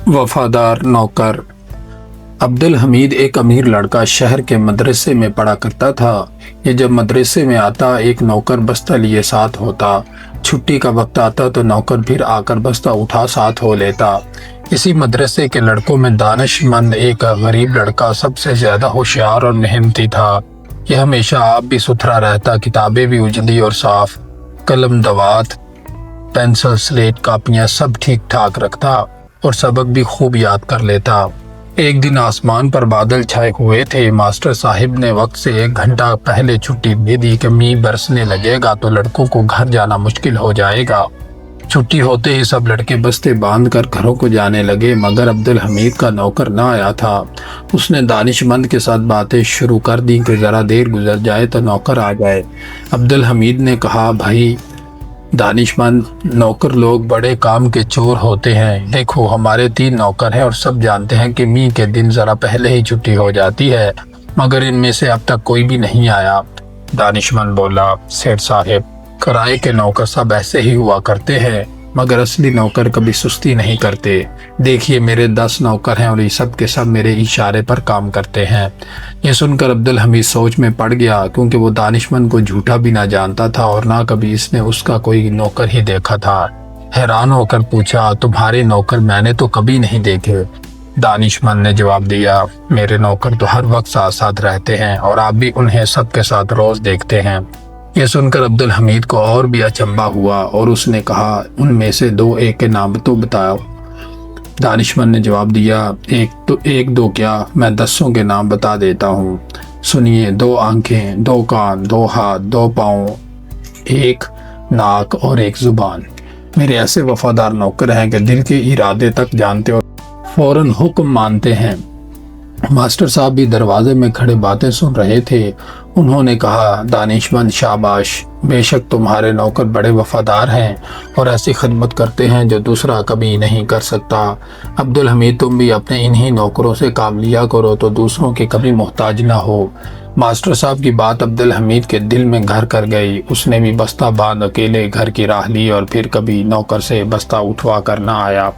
वफादार नौकर। अब्दुल हमीद एक अमीर लड़का शहर के मदरसे में पढ़ा करता था। ये जब मदरसे में आता एक नौकर बस्ता लिए साथ होता। छुट्टी का वक्त आता तो नौकर फिर आकर बस्ता उठा साथ हो लेता। इसी मदरसे के लड़कों में दानिशमंद एक गरीब लड़का सबसे ज़्यादा होशियार और मेहनती था। यह हमेशा आप भी सुथरा रहता, किताबें भी उजली और साफ, कलम दवात पेंसिल स्लेट कापियाँ सब ठीक ठाक रखता और सबक भी खूब याद कर लेता। एक दिन आसमान पर बादल छाए हुए थे। मास्टर साहिब ने वक्त से 1 घंटा पहले छुट्टी दे दी कि मींह बरसने लगेगा तो लड़कों को घर जाना मुश्किल हो जाएगा। छुट्टी होते ही सब लड़के बस्ते बांध कर घरों को जाने लगे, मगर अब्दुल हमीद का नौकर ना आया था। उसने दानिशमंद के साथ बातें शुरू कर दी कि ज़रा देर गुजर जाए तो नौकर आ जाए। अब्दुल हमीद ने कहा, भाई दानिशमंद, नौकर लोग बड़े काम के चोर होते हैं। देखो हमारे 3 नौकर हैं और सब जानते हैं कि मींह के दिन ज़रा पहले ही छुट्टी हो जाती है, मगर इनमें से अब तक कोई भी नहीं आया। दानिशमंद बोला, सेठ साहब, किराए के नौकर सब ऐसे ही हुआ करते हैं, मगर असली नौकर कभी सुस्ती नहीं करते। देखिए मेरे 10 नौकर हैं और ये सब के सब मेरे इशारे पर काम करते हैं। ये सुनकर अब्दुल हमीद सोच में पड़ गया, क्योंकि वो दानिशमंद को झूठा भी ना जानता था और ना कभी इसने उसका कोई नौकर ही देखा था। हैरान होकर पूछा, तुम्हारे नौकर मैंने तो कभी नहीं देखे। दानिशमंद ने जवाब दिया, मेरे नौकर तो हर वक्त साथ साथ रहते हैं और आप भी उन्हें सबके साथ रोज देखते हैं। यह सुनकर अब्दुल हमीद को और भी अचंभा हुआ और उसने कहा, उनमें से 2 एक के नाम तो बताओ। दानिशमंद ने जवाब दिया, एक दो क्या, मैं 10 के नाम बता देता हूँ। सुनिए, 2 आंखें, 2 कान, 2 हाथ, 2 पाँव, 1 नाक और 1 जुबान। मेरे ऐसे वफादार नौकर हैं कि दिल के इरादे तक जानते और फौरन हुक्म मानते हैं। मास्टर साहब भी दरवाजे में खड़े बातें सुन रहे थे। उन्होंने कहा, दानिशमंद शाबाश, बेशक तुम्हारे नौकर बड़े वफादार हैं और ऐसी खिदमत करते हैं जो दूसरा कभी नहीं कर सकता। अब्दुल हमीद, तुम भी अपने इन्हीं नौकरों से काम लिया करो तो दूसरों के कभी मोहताज ना हो। मास्टर साहब की बात अब्दुल हमीद के दिल में घर कर गई। उसने भी बस्ता बांध अकेले घर की राह ली और फिर कभी नौकर से बस्ता उठवा कर ना आया।